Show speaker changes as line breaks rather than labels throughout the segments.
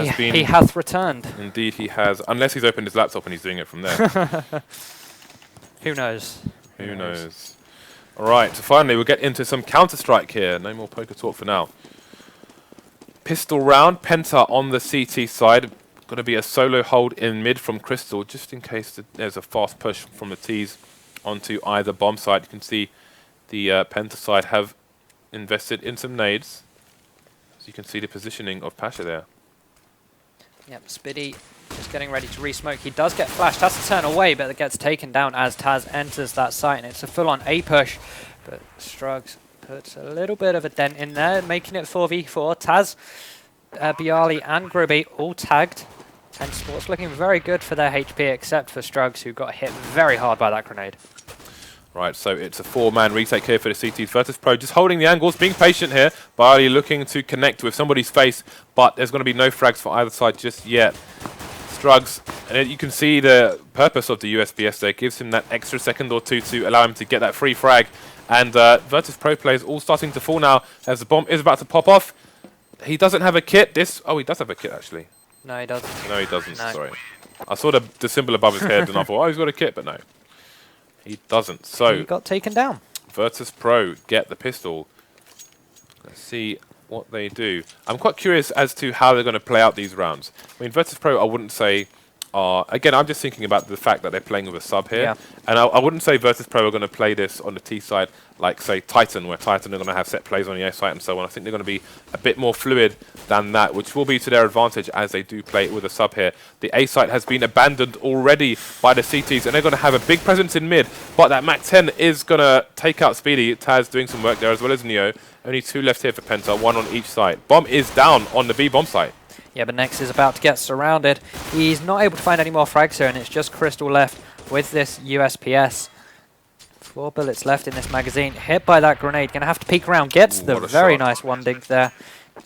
has been...
He hath returned.
Indeed he has. Unless he's opened his laptop and he's doing it from there.
Who knows?
Who knows? Alright, so finally we'll get into some Counter-Strike here. No more poker talk for now. Pistol round, Penta on the CT side. Going to be a solo hold in mid from Crystal, just in case there's a fast push from the T's onto either bomb side. You can see the Penta side have invested in some nades. So you can see the positioning of Pasha there.
Yep, Spiddy just getting ready to re-smoke. He does get flashed, has to turn away, but it gets taken down as Taz enters that site, and it's a full-on A push. But Strugs puts a little bit of a dent in there, making it 4v4. Taz, Bialy and Grubby all tagged. 10 Sports looking very good for their HP, except for Strugs, who got hit very hard by that grenade.
Right, so it's a 4-man retake here for the CT's Virtus.Pro, just holding the angles, being patient here. Bialy looking to connect with somebody's face, but there's going to be no frags for either side just yet. Strugs, and you can see the purpose of the USPS there, gives him that extra second or two to allow him to get that free frag. And Virtus.Pro players all starting to fall now as the bomb is about to pop off. He doesn't have a kit. Oh, he does have a kit actually.
No, he doesn't.
No, he doesn't.
No.
Sorry. I saw the symbol above his head and I thought, oh, he's got a kit, but no. He doesn't. So
He got taken down.
Virtus.Pro get the pistol. Let's see what they do. I'm quite curious as to how they're going to play out these rounds. I mean, Virtus.Pro, I wouldn't say are... Again, I'm just thinking about the fact that they're playing with a sub here.
Yeah.
And I wouldn't say Virtus.Pro are going to play this on the T side like, say, Titan, where Titan are going to have set plays on the A side and so on. I think they're going to be a bit more fluid than that, which will be to their advantage as they do play with a sub here. The A site has been abandoned already by the CTs, and they're going to have a big presence in mid, but that MAC-10 is going to take out Speedy. Taz doing some work there, as well as Neo. Only 2 left here for Penta, 1 on each side. Bomb is down on the B bomb site.
Yeah, but Nex is about to get surrounded. He's not able to find any more frags here, and it's just Crystal left with this USPS. 4 bullets left in this magazine. Hit by that grenade. Going to have to peek around. Gets the very nice one dink there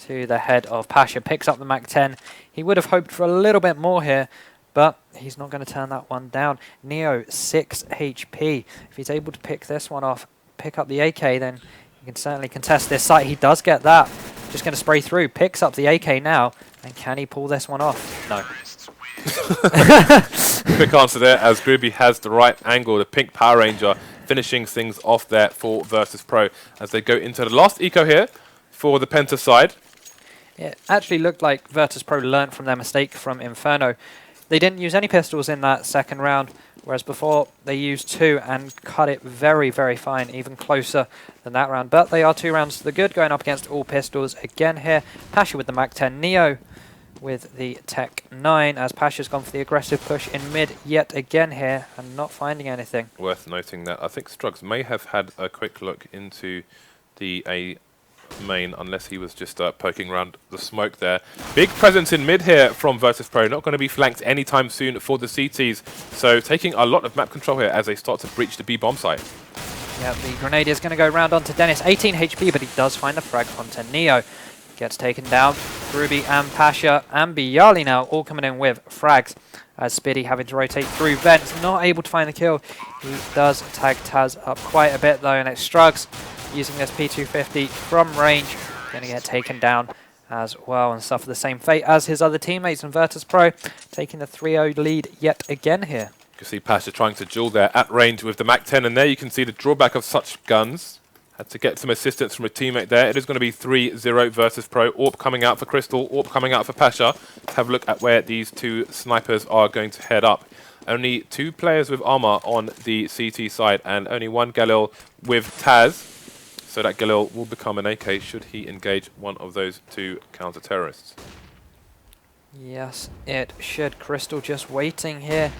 to the head of Pasha. Picks up the MAC-10. He would have hoped for a little bit more here, but he's not going to turn that one down. Neo, 6 HP. If he's able to pick this one off, pick up the AK, then he can certainly contest this site. He does get that. Just going to spray through. Picks up the AK now. And can he pull this one off? No.
Quick answer there, as Groovy has the right angle. The pink Power Ranger finishing things off there for Virtus.Pro as they go into the last eco here for the Penta side.
It actually looked like Virtus.Pro learnt from their mistake from Inferno. They didn't use any pistols in that second round, whereas before they used 2 and cut it very, very fine, even closer than that round. But they are 2 rounds to the good, going up against all pistols again here. Pasha with the MAC-10, Neo with the Tech 9, as Pasha's gone for the aggressive push in mid yet again here and not finding anything.
Worth noting that I think Strugs may have had a quick look into the A main, unless he was just poking around the smoke there. Big presence in mid here from Virtus.Pro, not going to be flanked anytime soon for the CTs, so taking a lot of map control here as they start to breach the B bomb site.
Yeah, the grenade is going to go round onto Dennis, 18 HP, but he does find the frag onto Neo. Gets taken down. Ruby and Pasha and Bialy now all coming in with frags, as Spiddy having to rotate through vents, not able to find the kill. He does tag Taz up quite a bit though, and it's Strugs using this P250 from range, going to get taken down as well and suffer the same fate as his other teammates. And Virtus.Pro taking the 3-0 lead yet again here.
You can see Pasha trying to duel there at range with the MAC-10, and there you can see the drawback of such guns. Had to get some assistance from a teammate there. It is going to be 3-0 Virtus.Pro. AWP coming out for Crystal, AWP coming out for Pasha. Let's have a look at where these 2 snipers are going to head up. Only 2 players with armor on the CT side and only 1 Galil with Taz. So that Galil will become an AK should he engage one of those 2 counter-terrorists.
Yes, it should. Crystal just waiting here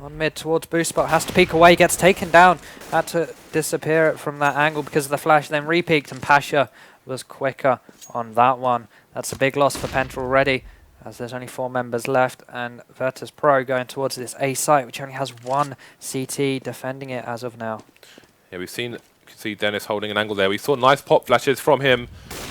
on mid towards boost spot, has to peek away, gets taken down, had to disappear from that angle because of the flash, then re-peeked, and Pasha was quicker on that one. That's a big loss for Penta already, as there's only 4 members left, and Virtus.Pro going towards this A site, which only has 1 CT defending it as of now.
Yeah, we've seen, you can see Dennis holding an angle there. We saw nice pop flashes from him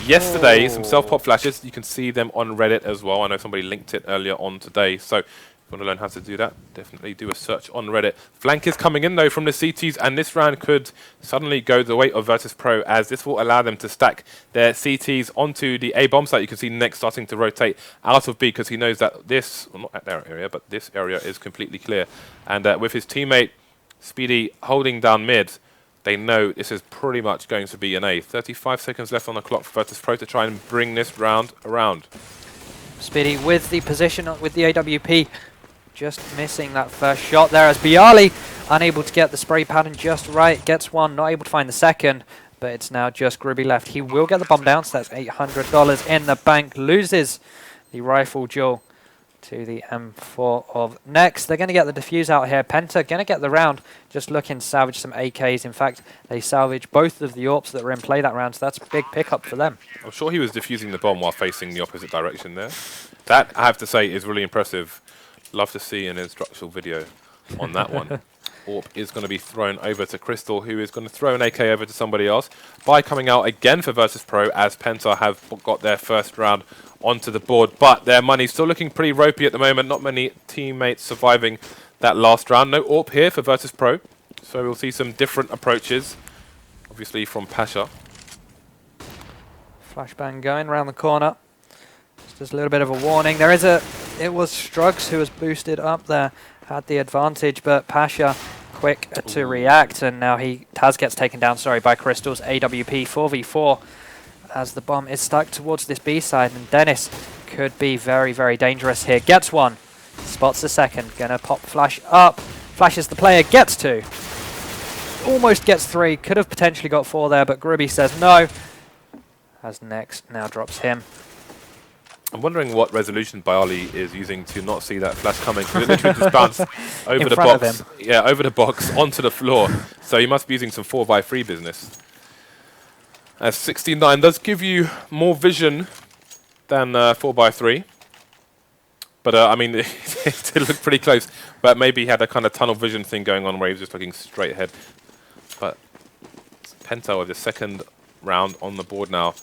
yesterday, some self-pop flashes. You can see them on Reddit as well. I know somebody linked it earlier on today. So If you want to learn how to do that, definitely do a search on Reddit. Flank is coming in though from the CTs, and this round could suddenly go the way of Virtus.Pro, as this will allow them to stack their CTs onto the A bomb site. You can see Next starting to rotate out of B because he knows that this, well, not at their area, but this area is completely clear. And with his teammate Speedy holding down mid, they know this is pretty much going to be an A. 35 seconds left on the clock for Virtus.Pro to try and bring this round around.
Speedy with the position with the AWP. Just missing that first shot there as Bialy unable to get the spray pattern just right. Gets one, not able to find the second, but it's now just Grubby left. He will get the bomb down, so that's $800 in the bank. Loses the rifle duel to the M4 of Next. They're going to get the defuse out here. Penta going to get the round, just looking to salvage some AKs. In fact, they salvage both of the AWPs that were in play that round, so that's a big pickup for them.
I'm sure he was defusing the bomb while facing the opposite direction there. That, I have to say, is really impressive. Love to see an instructional video on that one. AWP is going to be thrown over to Crystal, who is going to throw an AK over to somebody else by coming out again for Virtus.Pro, as Penta have got their first round onto the board. But their money's still looking pretty ropey at the moment. Not many teammates surviving that last round. No AWP here for Virtus.Pro, so we'll see some different approaches, obviously from Pasha.
Flashbang going around the corner. Just a little bit of a warning. There is a... It was Struggs who was boosted up there, had the advantage, but Pasha quick to react, and now Taz gets taken down, sorry, by Crystal's AWP 4v4 as the bomb is stuck towards this B side, and Dennis could be very, very dangerous here. Gets one, spots the second, gonna pop flash up, flashes the player, gets two, almost gets three, could have potentially got four there, but Grubby says no, as Next now drops him.
I'm wondering what resolution Bialy is using to not see that flash coming. It literally just bounced over the box. Yeah, over the box onto the floor. So you must be using some 4x3 business. As 69 does give you more vision than 4x3. But I mean, it did look pretty close. But maybe he had a kind of tunnel vision thing going on where he was just looking straight ahead. But Penta with the second round on the board now.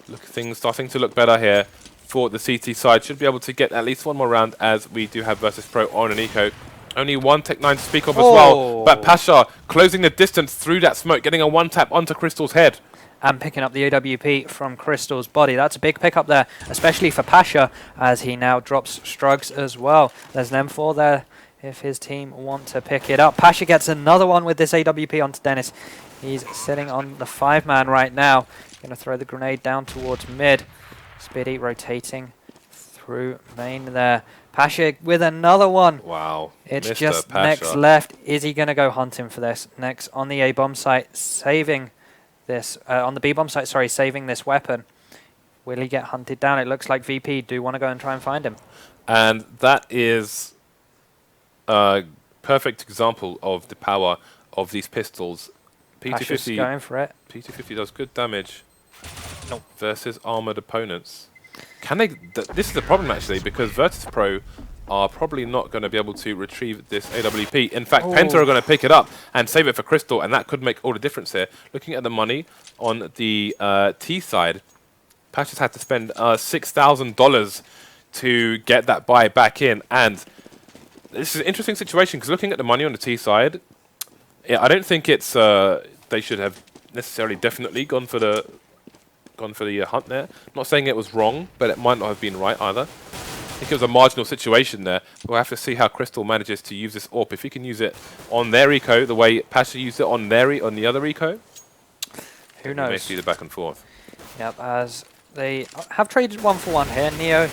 Look, things starting to look better here. For the CT side, should be able to get at least one more round, as we do have Virtus.Pro on an eco. Only one Tech-9 to speak of as well, but Pasha closing the distance through that smoke, getting a one-tap onto Crystal's head.
And picking up the AWP from Crystal's body. That's a big pickup there, especially for Pasha, as he now drops Struggs as well. There's an M4 there if his team want to pick it up. Pasha gets another one with this AWP onto Dennis. He's sitting on the 5-man right now. Going to throw the grenade down towards mid. Speedy rotating through main there. Pasha with another one.
Wow.
It's
Mr.
just
Pasha.
Next left. Is he going to go hunting for this? Next on the A bomb site, saving this, on the B bomb site, sorry, saving this weapon. Will he get hunted down? It looks like VP do want to go and try and find him.
And that is a perfect example of the power of these pistols.
Pasha's going for it.
P250 does good damage. Versus armored opponents. Can they? This is the problem actually, because Virtus.Pro are probably not going to be able to retrieve this AWP. In fact, Penta are going to pick it up and save it for Crystal, and that could make all the difference here. Looking at the money on the T side, Pasha's had to spend $6,000 to get that buy back in, and this is an interesting situation because looking at the money on the T side, yeah, I don't think it's they should have necessarily definitely gone for the hunt there. Not saying it was wrong, but it might not have been right either. I think it was a marginal situation there. We'll have to see how Crystal manages to use this AWP. If he can use it on their eco the way Pasha used it on the other eco,
who knows?
We may see the back and forth.
Yep, as they have traded 1 for 1 here. Neo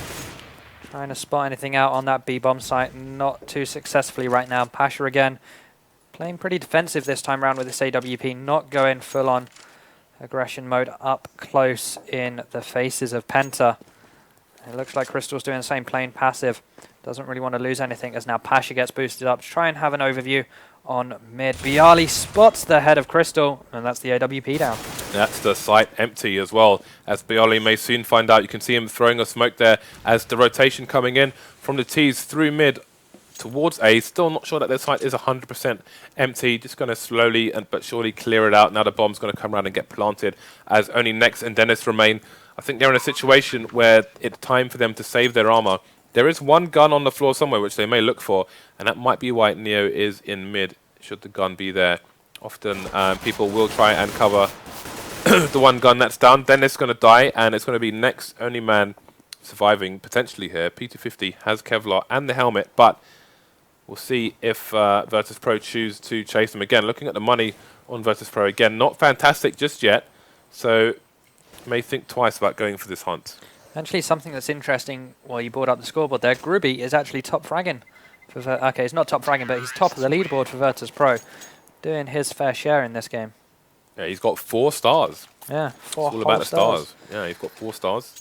trying to spot anything out on that B bomb site, not too successfully right now. Pasha again playing pretty defensive this time around with this AWP, not going full on aggression mode up close in the faces of Penta. It looks like Crystal's doing the same, playing passive. Doesn't really want to lose anything, as now Pasha gets boosted up to try and have an overview on mid. Bialy spots the head of Crystal, and that's the AWP down.
That's the site empty as well, as Bialy may soon find out. You can see him throwing a smoke there as the rotation coming in from the T's through mid towards A. Still not sure that their site is 100% empty. Just going to slowly but surely clear it out. Now the bomb's going to come around and get planted, as only Next and Dennis remain. I think they're in a situation where it's time for them to save their armor There is one gun on the floor somewhere which they may look for, and that might be why Neo is in mid, should the gun be there. Often people will try and cover the one gun that's down. Then it's going to die, and it's going to be next only man surviving potentially here. P250 has Kevlar and the helmet, but we'll see if Virtus.Pro choose to chase them again. Looking at the money on Virtus.Pro again, not fantastic just yet, so may think twice about going for this hunt.
Actually, something that's interesting, while you brought up the scoreboard there, Gruby is actually top fragging. Okay, he's not top fragging, but he's top of the leaderboard for Virtus.Pro, doing his fair share in this game.
Yeah, he's got 4 stars.
Yeah, 4
It's all about the stars. Yeah, he's got 4 stars.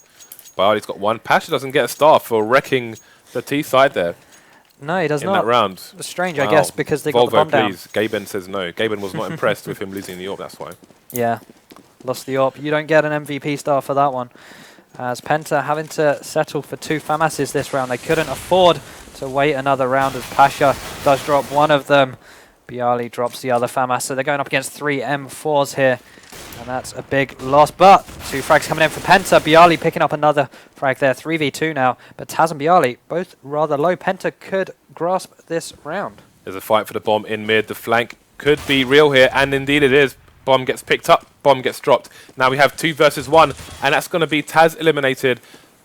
Biali's got 1. Pasha doesn't get a star for wrecking the T side there.
No, he does
in
not.
that round.
It's strange, I guess, because they got the bomb down.
Please. Gaben says no. Gaben was not impressed with him losing the AWP, that's why.
Yeah, lost the AWP. You don't get an MVP star for that one. As Penta having to settle for 2 FAMASs this round. They couldn't afford to wait another round as Pasha does drop one of them. Biali drops the other FAMAS, so they're going up against 3 M4s here. And that's a big loss, but 2 frags coming in for Penta. Biali picking up another frag there, 3v2 now. But Taz and Biali both rather low. Penta could grasp this round.
There's a fight for the bomb in mid. The flank could be real here, and indeed it is. Bomb gets picked up, bomb gets dropped. Now we have 2 versus 1, and that's going to be Taz eliminated.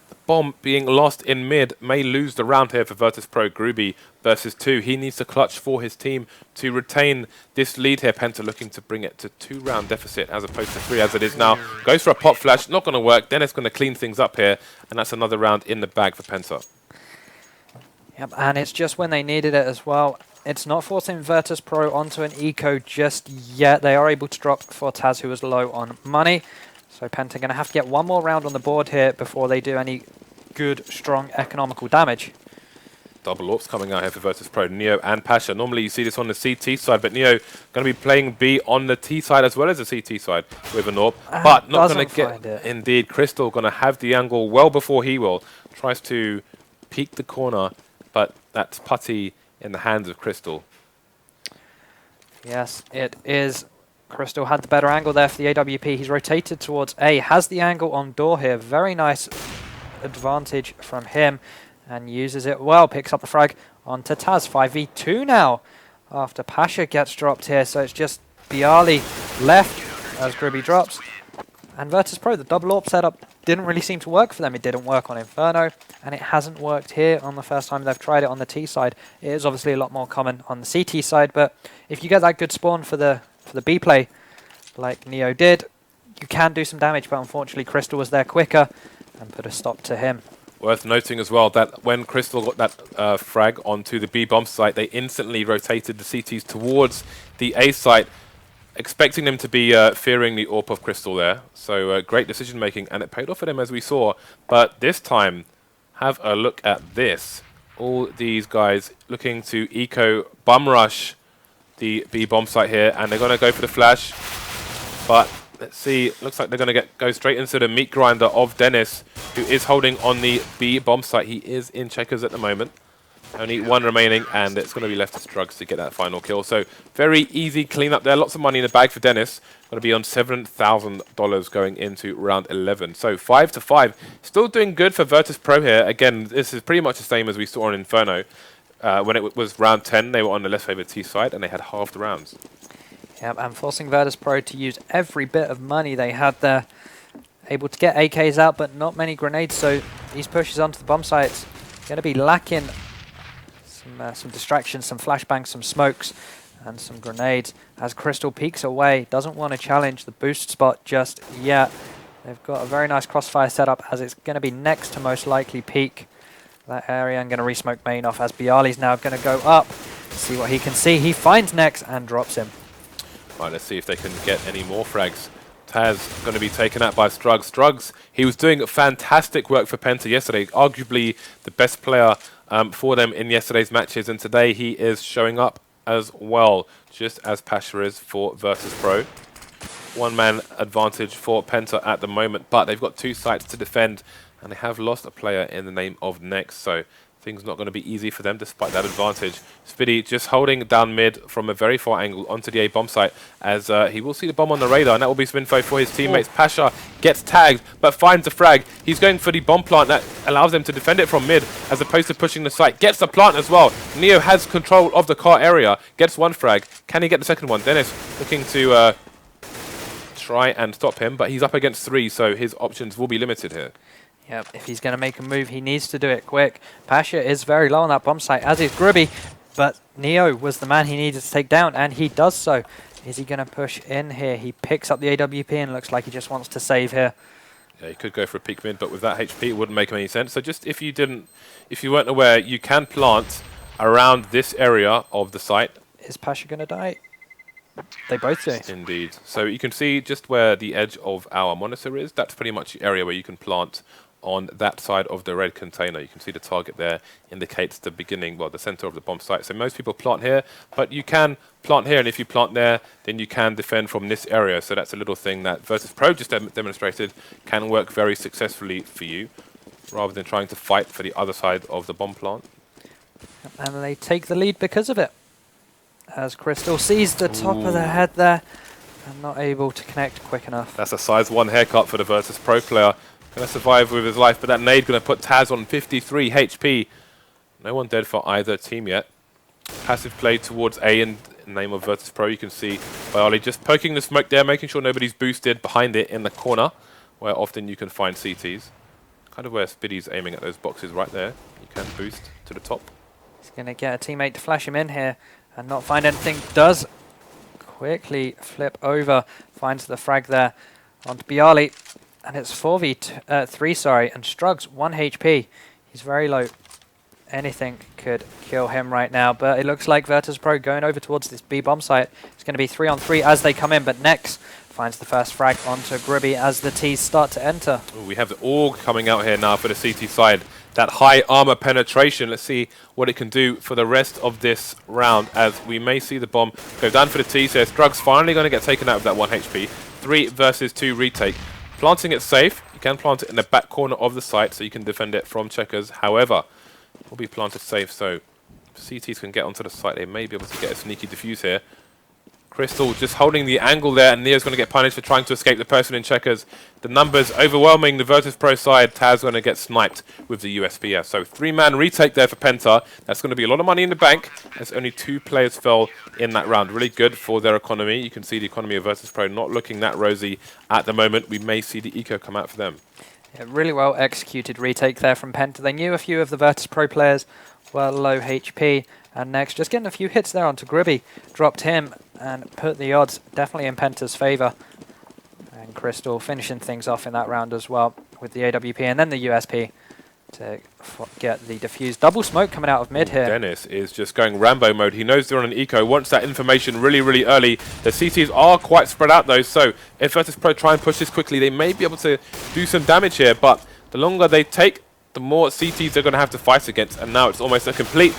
The bomb being lost in mid may lose the round here for Virtus.Pro. Gruby versus 2. He needs to clutch for his team to retain this lead here. Penta looking to bring it to 2-round deficit as opposed to 3 as it is now. Goes for a pop flash, not going to work. Dennis going to clean things up here, and that's another round in the bag for Penta.
Yep, and it's just when they needed it as well. It's not forcing Virtus.Pro onto an eco just yet. They are able to drop for Taz, who is low on money. So Penta going to have to get 1 more round on the board here before they do any good, strong, economical damage.
Double AWPs coming out here for Virtus.Pro. Neo and Pasha. Normally you see this on the CT side, but Neo going to be playing B on the T side as well as the CT side with an AWP. But not going to get it. Indeed, Crystal going to have the angle well before he will. Tries to peek the corner, but that's putty in the hands of Crystal.
Yes, it is. Crystal had the better angle there for the AWP. He's rotated towards A, has the angle on door here. Very nice advantage from him and uses it well. Picks up the frag onto Taz. 5v2 now after Pasha gets dropped here. So it's just Biali left as Gruby drops. And Virtus.Pro, the double AWP setup didn't really seem to work for them. It didn't work on Inferno, and it hasn't worked here on the first time they've tried it on the T side. It is obviously a lot more common on the CT side, but if you get that good spawn for the B play, like Neo did, you can do some damage, but unfortunately Crystal was there quicker and put a stop to him.
Worth noting as well that when Crystal got that frag onto the B bomb site, they instantly rotated the CTs towards the A site, expecting them to be fearing the AWP of Crystal there. So great decision making, and it paid off for them as we saw. But this time, have a look at this. All these guys looking to eco bum rush the B bomb site here, and they're going to go for the flash. But let's see, looks like they're going to go straight into the meat grinder of Dennis, who is holding on the B bomb site. He is in checkers at the moment. Only 1 remaining, and it's going to be left to Strugs to get that final kill. So very easy cleanup there. Lots of money in the bag for Dennis. Going to be on $7,000 going into round 11. So 5-5. Still doing good for Virtus.Pro here. Again, this is pretty much the same as we saw on Inferno. When it was round 10, they were on the less favored T side, and they had half the rounds.
Yep, and forcing Virtus.Pro to use every bit of money they had there. Able to get AKs out, but not many grenades. So these pushes onto the bomb sites going to be lacking some distractions, some flashbangs, some smokes, and some grenades. As Crystal peeks away, doesn't want to challenge the boost spot just yet. They've got a very nice crossfire setup, as it's going to be next to most likely peak that area. I'm going to re-smoke main off, as Biali's now going to go up, see what he can see. He finds Nex and drops him.
Right, let's see if they can get any more frags. Taz going to be taken out by Strugs. Strugs, he was doing fantastic work for Penta yesterday, arguably the best player for them in yesterday's matches, and today he is showing up as well, just as Pasha is for Virtus.Pro. 1-man advantage for Penta at the moment, but they've got 2 sites to defend, and they have lost a player in the name of Nex, so things not going to be easy for them despite that advantage. Spiddy just holding down mid from a very far angle onto the A bomb site as he will see the bomb on the radar, and that will be Spinfo for his teammates. Pasha gets tagged but finds the frag. He's going for the bomb plant that allows them to defend it from mid as opposed to pushing the site. Gets the plant as well. Neo has control of the car area, gets one frag. Can he get the second one? Dennis looking to try and stop him, but he's up against 3, so his options will be limited here.
Yep, if he's going to make a move, he needs to do it quick. Pasha is very low on that bomb site, as is Grubby, but Neo was the man he needed to take down, and he does so. Is he going to push in here? He picks up the AWP and looks like he just wants to save here.
Yeah, he could go for a peek mid, but with that HP, it wouldn't make any sense. So just if you weren't aware, you can plant around this area of the site.
Is Pasha going to die? They both do.
Indeed. So you can see just where the edge of our monitor is. That's pretty much the area where you can plant on that side of the red container. You can see the target there indicates the beginning, well, the center of the bomb site. So most people plant here, but you can plant here, and if you plant there, then you can defend from this area. So that's a little thing that Virtus.Pro just demonstrated can work very successfully for you, rather than trying to fight for the other side of the bomb plant.
And they take the lead because of it, as Crystal sees the top of the head there and not able to connect quick enough.
That's a size 1 haircut for the Virtus.Pro player. Going to survive with his life, but that nade going to put Taz on 53 HP. No one dead for either team yet. Passive play towards A in the name of Virtus.Pro. You can see Bialy just poking the smoke there, making sure nobody's boosted behind it in the corner, where often you can find CTs. Kind of where Spiddy's aiming at those boxes right there. You can boost to the top.
He's going to get a teammate to flash him in here and not find anything. Does quickly flip over, finds the frag there onto Bialy. And it's 4v3, sorry, and Strugs 1 HP. He's very low. Anything could kill him right now, but it looks like Virtus.Pro going over towards this B bomb site. It's going to be 3-on-3 as they come in, but Nex finds the first frag onto Grubby as the T's start to enter.
Ooh, we have the AUG coming out here now for the CT side. That high armor penetration. Let's see what it can do for the rest of this round, as we may see the bomb go down for the T. So Strugs finally going to get taken out of that 1 HP. 3 versus 2 retake. Planting it safe. You can plant it in the back corner of the site so you can defend it from checkers. However, it will be planted safe, so CTs can get onto the site. They may be able to get a sneaky defuse here. Crystal just holding the angle there, and Neo's going to get punished for trying to escape the person in checkers. The numbers overwhelming the Virtus.Pro side. Taz going to get sniped with the USPS. So 3-man retake there for Penta. That's going to be a lot of money in the bank, as only 2 players fell in that round. Really good for their economy. You can see the economy of Virtus.Pro not looking that rosy at the moment. We may see the eco come out for them.
Yeah, really well executed retake there from Penta. They knew a few of the Virtus.Pro players were low HP. And next, just getting a few hits there onto Gribby. Dropped him and put the odds definitely in Penta's favour. And Crystal finishing things off in that round as well with the AWP and then the USP to get the diffused double smoke coming out of mid here.
Dennis is just going Rambo mode. He knows they're on an eco, wants that information really, really early. The CTs are quite spread out though, so if Virtus.Pro try and push this quickly, they may be able to do some damage here, but the longer they take, the more CTs they're going to have to fight against, and now it's almost a complete...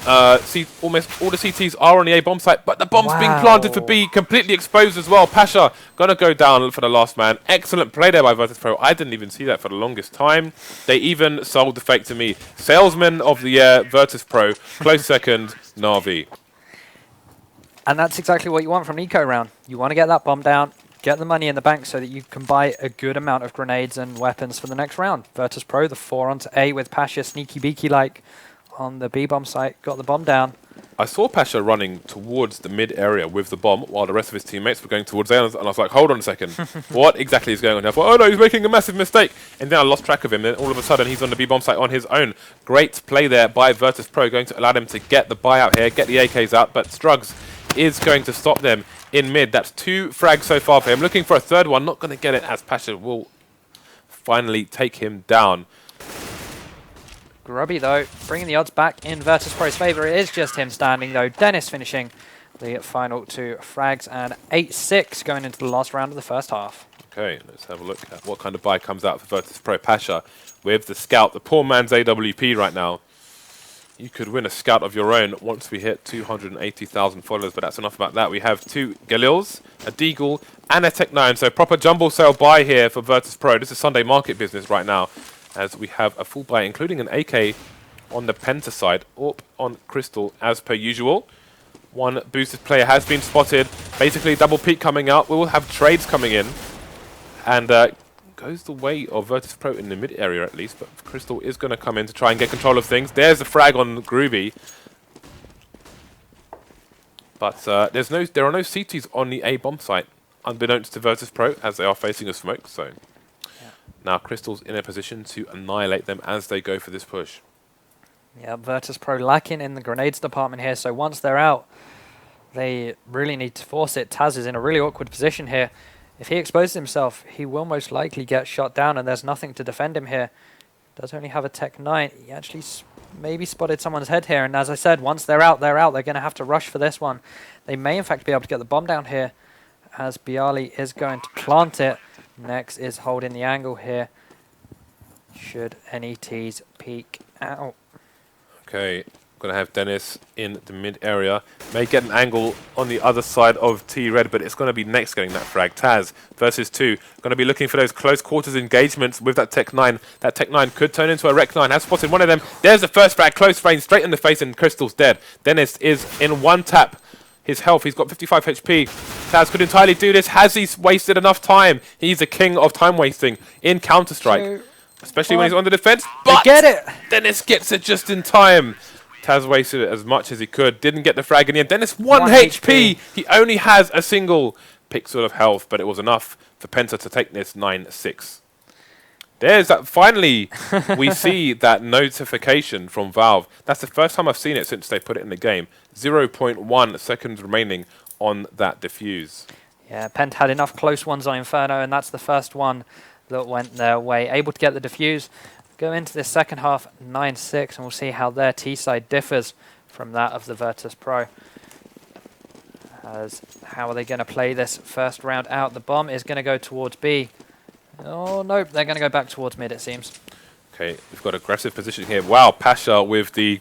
almost all the CTs are on the A bomb site, but the bomb's being planted for B, completely exposed as well. Pasha gonna go down for the last man. Excellent play there by Virtus.Pro. I didn't even see that for the longest time. They even sold the fake to me. Salesman of the year, Virtus.Pro. Close second, Na'Vi.
And that's exactly what you want from an eco round. You want to get that bomb down, get the money in the bank so that you can buy a good amount of grenades and weapons for the next round. Virtus.Pro, the 4 onto A with Pasha, sneaky beaky like on the B bomb site, got the bomb down.
I saw Pasha running towards the mid area with the bomb while the rest of his teammates were going towards A, and I was like, hold on a second, what exactly is going on here? I thought, oh no, he's making a massive mistake. And then I lost track of him, and all of a sudden he's on the B bomb site on his own. Great play there by Virtus.Pro, going to allow him to get the buyout here, get the AKs out, but Strugs is going to stop them in mid. That's 2 frags so far for him. Looking for a third one, not going to get it, as Pasha will finally take him down.
Grubby, though, bringing the odds back in Virtus.Pro's favour. It is just him standing, though. Dennis finishing the final 2 frags, and 8-6 going into the last round of the first half.
Okay, let's have a look at what kind of buy comes out for Virtus.Pro. Pasha with the scout, the poor man's AWP right now. You could win a scout of your own once we hit 280,000 followers, but that's enough about that. We have 2 Galils, a Deagle, and a Tech-9, so proper jumble sale buy here for Virtus.Pro. This is Sunday market business right now, as we have a full buy, including an AK on the Penta side. Orp on Crystal as per usual. One boosted player has been spotted. Basically double peek coming out. We will have trades coming in. And goes the way of Virtus.Pro in the mid area at least. But Crystal is going to come in to try and get control of things. There's the frag on Groovy. But there are no CTs on the A bomb site, unbeknownst to Virtus.Pro, as they are facing a smoke zone. Yeah. Now Crystal's in a position to annihilate them as they go for this push.
Yeah, Virtus.Pro lacking in the grenades department here, so once they're out, they really need to force it. Taz is in a really awkward position here. If he exposes himself, he will most likely get shot down, and there's nothing to defend him here. Does only have a Tech 9. He actually maybe spotted someone's head here, and as I said, once they're out, they're out. They're going to have to rush for this one. They may in fact be able to get the bomb down here, as Bialy is going to plant it. Next is holding the angle here, should NETs peek out.
Okay, going to have Dennis in the mid area. May get an angle on the other side of T-Red, but it's going to be Next getting that frag. Taz versus 2. Going to be looking for those close quarters engagements with that Tech 9. That Tech 9 could turn into a Rec 9. Has spotted one of them. There's the first frag. Close range, straight in the face, and Crystal's dead. Dennis is in one tap. His health, he's got 55 HP. Taz could entirely do this. Has he wasted enough time? He's the king of time wasting in Counter-Strike. Especially when he's on the defense. But
get it!
Dennis gets it just in time. Taz wasted it as much as he could. Didn't get the frag in the end. Dennis 1 HP. He only has a single pixel of health, but it was enough for Penta to take this 9-6. There's that. Finally, we see that notification from Valve. That's the first time I've seen it since they put it in the game. 0.1 seconds remaining on that defuse.
Yeah, Penta had enough close ones on Inferno, and that's the first one that went their way. Able to get the defuse. Go into this second half 9-6, and we'll see how their T side differs from that of the Virtus.Pro. As how are they going to play this first round out? The bomb is going to go towards B. Oh, nope, they're going to go back towards mid, it seems.
Okay, we've got aggressive position here. Wow, Pasha with the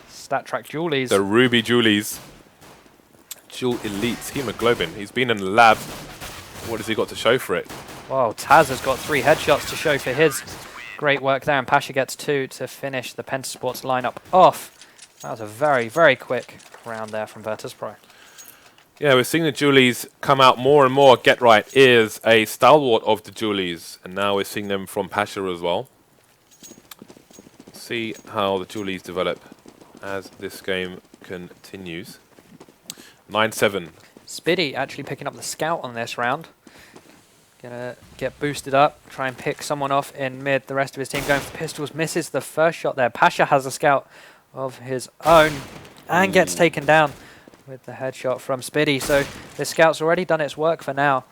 Stat Track Julies.
The Ruby Julies. Jewel Elites, Hemoglobin. He's been in the lab. What has he got to show for it?
Wow, Taz has got 3 headshots to show for his great work there, and Pasha gets 2 to finish the Penta Sports lineup off. That was a very, very quick round there from Virtus.Pro.
Yeah, we're seeing the Julies come out more and more. Get Right is a stalwart of the Julies, and now we're seeing them from Pasha as well. See how the Julies develop as this game continues. 9-7.
Spiddy actually picking up the scout on this round. Gonna get boosted up, try and pick someone off in mid. The rest of his team going for pistols. Misses the first shot there. Pasha has a scout of his own and gets taken down with the headshot from Spiddy. So this scout's already done its work for now.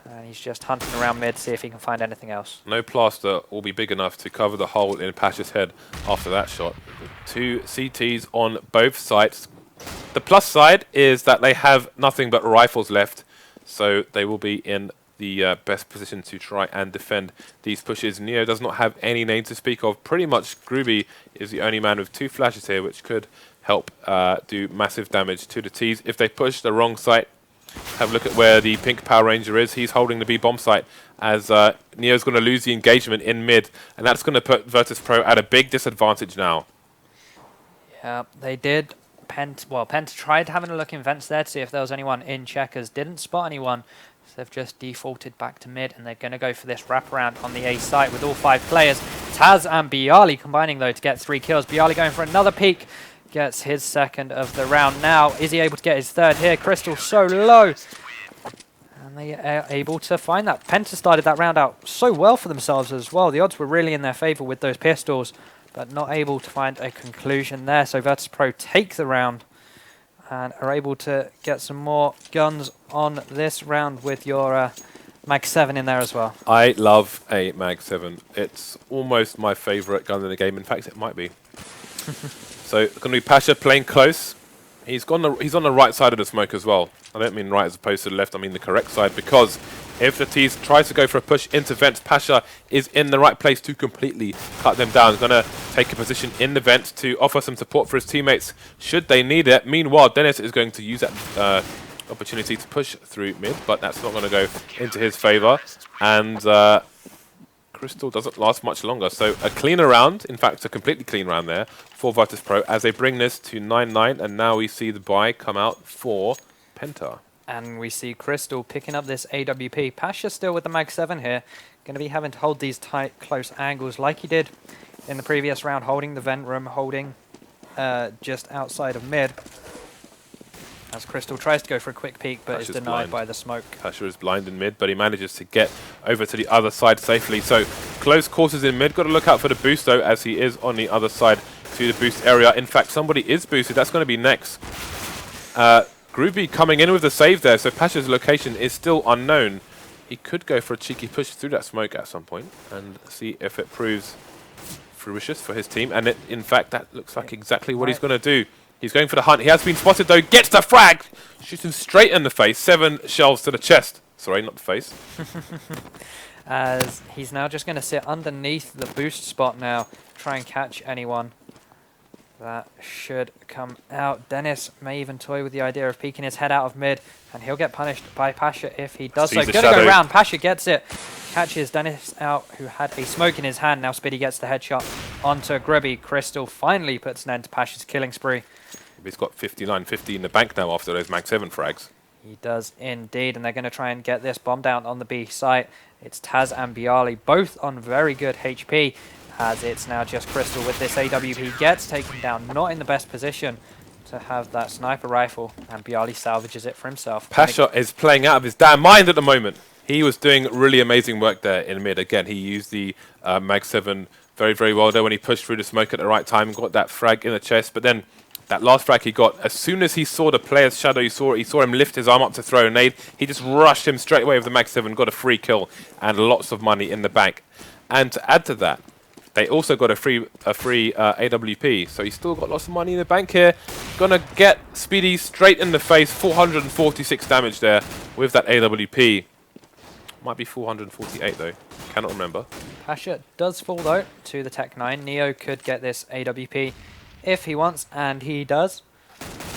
And he's just hunting around mid, see if he can find anything else.
No plaster will be big enough to cover the hole in Pasha's head after that shot. 2 CTs on both sides. The plus side is that they have nothing but rifles left, so they will be in the best position to try and defend these pushes. Neo does not have any name to speak of. Pretty much Groovy is the only man with 2 flashes here, which could help do massive damage to the T's. If they push the wrong site, have a look at where the pink Power Ranger is. He's holding the B bomb site as Neo's going to lose the engagement in mid, and that's going to put Virtus.Pro at a big disadvantage now. Yeah,
they did. Penta tried having a look in vents there to see if there was anyone in checkers. Didn't spot anyone. So they've just defaulted back to mid, and they're going to go for this wraparound on the A site with all 5 players. Taz and Bialy combining, though, to get 3 kills. Bialy going for another peek. Gets his second of the round now. Is he able to get his third here? Crystal so low. And they are able to find that. Penta started that round out so well for themselves as well. The odds were really in their favor with those pistols, but not able to find a conclusion there. So Virtus.Pro take the round and are able to get some more guns on this round with your Mag 7 in there as well.
I love a Mag 7. It's almost my favorite gun in the game. In fact, it might be. So going to be Pasha playing close. He's on the right side of the smoke as well. I don't mean right as opposed to the left. I mean the correct side, because if the T's tries to go for a push into vents, Pasha is in the right place to completely cut them down. He's going to take a position in the vents to offer some support for his teammates should they need it. Meanwhile, Dennis is going to use that opportunity to push through mid, but that's not going to go into his favor. And Crystal doesn't last much longer. So a cleaner round, in fact, a completely clean round there for Virtus.Pro as they bring this to 9-9, and now we see the buy come out for PENTA.
And we see Crystal picking up this AWP. Pasha still with the Mag 7 here. Going to be having to hold these tight, close angles like he did in the previous round, holding the vent room, holding just outside of mid. As Crystal tries to go for a quick peek, but is denied by the smoke.
Pasha is blind in mid, but he manages to get over to the other side safely. So close quarters in mid. Got to look out for the boost, though, as he is on the other side to the boost area. In fact, somebody is boosted. That's going to be next. Groovy coming in with the save there, so Pasha's location is still unknown. He could go for a cheeky push through that smoke at some point and see if it proves fruitious for his team. And in fact, that looks like exactly what he's going to do. He's going for the hunt. He has been spotted, though. Gets the frag! Shoots him straight in the face. 7 shells to the chest. Sorry, not the face.
As he's now just going to sit underneath the boost spot now, try and catch anyone. That should come out. Dennis may even toy with the idea of peeking his head out of mid, and he'll get punished by Pasha if he does so. Gonna go round. Pasha gets it. Catches Dennis out, who had a smoke in his hand. Now Spiddy gets the headshot onto Grubby. Crystal finally puts an end to Pasha's killing spree.
He's got 59-50 in the bank now after those Mag 7 frags.
He does indeed, and they're going to try and get this bomb down on the B site. It's Taz and Bialy, both on very good HP, as it's now just Crystal with this AWP. Gets taken down, not in the best position to have that sniper rifle, and Bialy salvages it for himself.
Pasha is playing out of his damn mind at the moment. He was doing really amazing work there in mid. Again, he used the Mag 7 very, very well there when he pushed through the smoke at the right time and got that frag in the chest. But then that last frag he got, as soon as he saw the player's shadow, he saw him lift his arm up to throw a nade. He just rushed him straight away with the Mag 7, got a free kill and lots of money in the bank. And to add to that, they also got a free AWP, so he's still got lots of money in the bank here. Gonna get Speedy straight in the face, 446 damage there with that AWP. Might be 448 though, cannot remember.
Pasha does fall though to the Tech 9. Neo could get this AWP if he wants, and he does.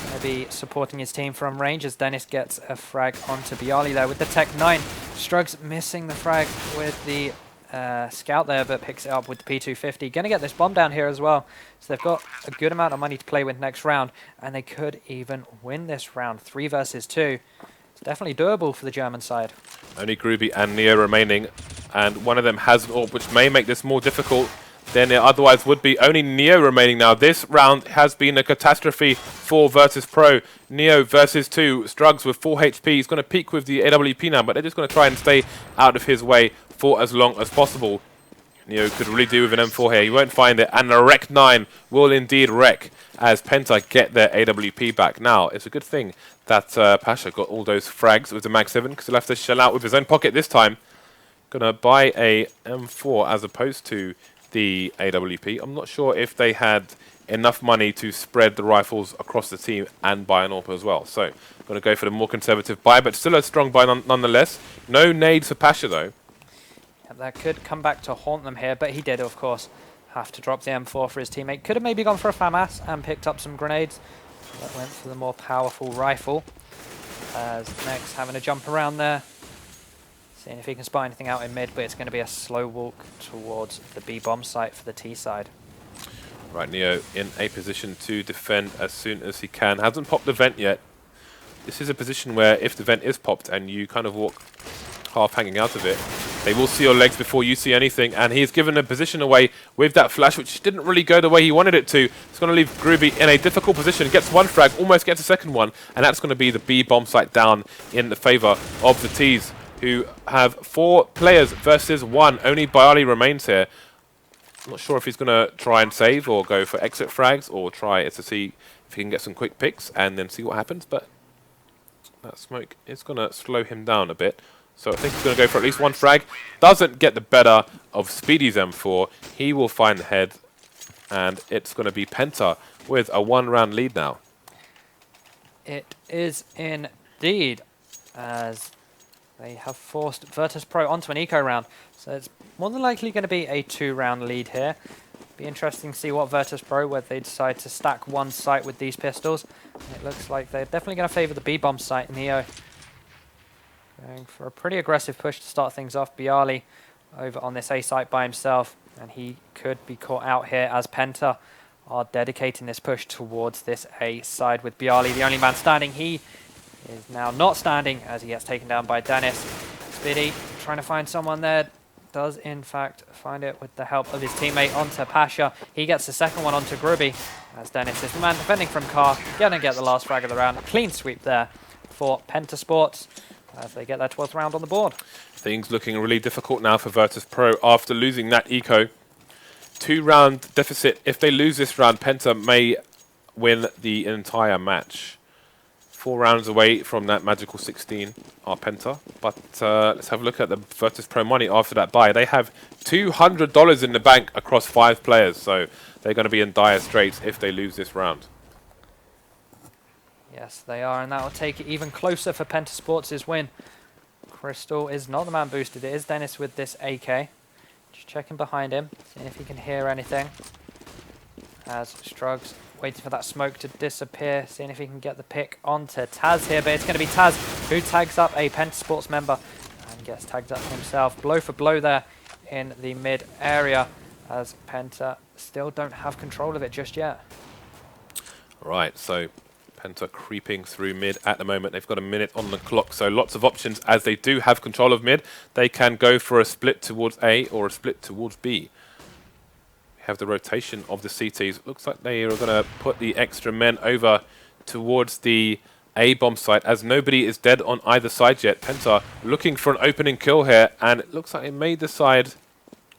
Gonna be supporting his team from range as Dennis gets a frag onto Bialy there with the Tech 9. Strugs missing the frag with the scout there, but picks it up with the P250. Gonna get this bomb down here as well. So they've got a good amount of money to play with next round, and they could even win this round. 3 versus 2. It's definitely doable for the German side.
Only Groovy and Neo remaining, and one of them has an AWP, which may make this more difficult than it otherwise would be. Only Neo remaining now. This round has been a catastrophe for Virtus.Pro. Neo versus 2. Strugs with 4 HP. He's going to peek with the AWP now, but they're just going to try and stay out of his way for as long as possible. Neo could really do with an M4 here. He won't find it, and the Rec 9 will indeed wreck as PENTA get their AWP back. Now, it's a good thing that Pasha got all those frags with the Mag 7, because he'll have to shell out with his own pocket this time. Gonna buy a M4 as opposed to the AWP. I'm not sure if they had enough money to spread the rifles across the team and buy an AWP as well. So, going to go for the more conservative buy, but still a strong buy nonetheless. No nades for Pasha though.
Yeah, that could come back to haunt them here, but he did, of course, have to drop the M4 for his teammate. Could have maybe gone for a FAMAS and picked up some grenades. That went for the more powerful rifle. As next having a jump around there. Seeing if he can spot anything out in mid, but it's going to be a slow walk towards the B bomb site for the T side.
Right, Neo in a position to defend as soon as he can. Hasn't popped the vent yet. This is a position where if the vent is popped and you kind of walk half hanging out of it, they will see your legs before you see anything, and he's given a position away with that flash, which didn't really go the way he wanted it to. It's going to leave Groovy in a difficult position. Gets one frag, almost gets a second one, and that's going to be the B bomb site down in the favor of the T's, who have 4 players versus 1. Only Bialy remains here. I'm not sure if he's going to try and save or go for exit frags or try to see if he can get some quick picks and then see what happens, but that smoke is going to slow him down a bit. So I think he's going to go for at least 1 frag. Doesn't get the better of Speedy's M4. He will find the head, and it's going to be PENTA with a 1-round lead now.
It is indeed, as they have forced Virtus.Pro onto an eco round. So it's more than likely going to be a 2-round lead here. Be interesting to see what Virtus.Pro, whether they decide to stack one site with these pistols. And it looks like they're definitely going to favour the B-bomb site. Neo going for a pretty aggressive push to start things off. Bialy over on this A site by himself, and he could be caught out here as Penta are dedicating this push towards this A side with Bialy, the only man standing. He is now not standing as he gets taken down by Dennis. Spiddy trying to find someone there, does in fact find it with the help of his teammate onto Pasha. He gets the second one onto Grubby as Dennis is the man defending from Car, gonna get the last frag of the round. Clean sweep there for Penta Sports as they get their 12th round on the board.
Things looking really difficult now for Virtus.Pro after losing that eco. 2-round deficit. If they lose this round, Penta may win the entire match. 4 rounds away from that magical 16 are Penta. But let's have a look at the Virtus.Pro money after that buy. They have $200 in the bank across 5 players, so they're going to be in dire straits if they lose this round.
Yes, they are, and that will take it even closer for Penta Sports' win. Crystal is not the man boosted. It is Dennis with this AK. Just checking behind him, seeing if he can hear anything. As Strugs waiting for that smoke to disappear, seeing if he can get the pick onto Taz here, but it's going to be Taz who tags up a Penta Sports member and gets tagged up himself. Blow for blow there in the mid area as Penta still don't have control of it just yet.
Right, so Penta creeping through mid at the moment. They've got a minute on the clock, so lots of options as they do have control of mid. They can go for a split towards A or a split towards B. Have the rotation of the CTs. Looks like they are going to put the extra men over towards the A bomb site as nobody is dead on either side yet. Penta looking for an opening kill here, and it looks like it may decide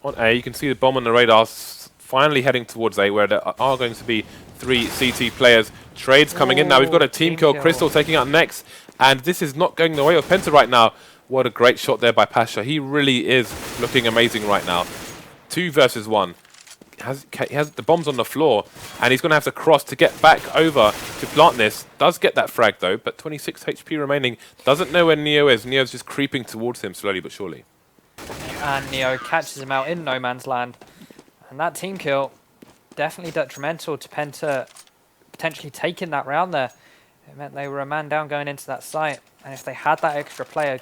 on A. You can see the bomb on the radar finally heading towards A, where there are going to be 3 CT players. Trades coming in now. We've got a team kill. Crystal taking out next, and this is not going the way of Penta right now. What a great shot there by Pasha. He really is looking amazing right now. 2 versus 1. He has the bombs on the floor, and he's going to have to cross to get back over to plant this. Does get that frag though, but 26 HP remaining. Doesn't know where Neo is. Neo's just creeping towards him slowly but surely.
And Neo catches him out in no man's land. And that team kill, definitely detrimental to Penta potentially taking that round there. It meant they were a man down going into that site. And if they had that extra player,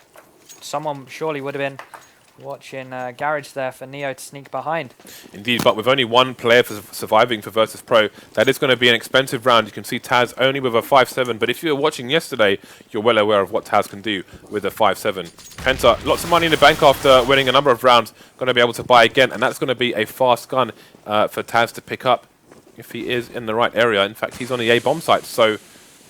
someone surely would have been watching Garage there for Neo to sneak behind.
Indeed, but with only 1 player surviving for Virtus.Pro, that is going to be an expensive round. You can see Taz only with a 5-7, but if you were watching yesterday, you're well aware of what Taz can do with a 5-7. Penta, lots of money in the bank after winning a number of rounds, going to be able to buy again, and that's going to be a fast gun for Taz to pick up if he is in the right area. In fact, he's on the A bomb site, so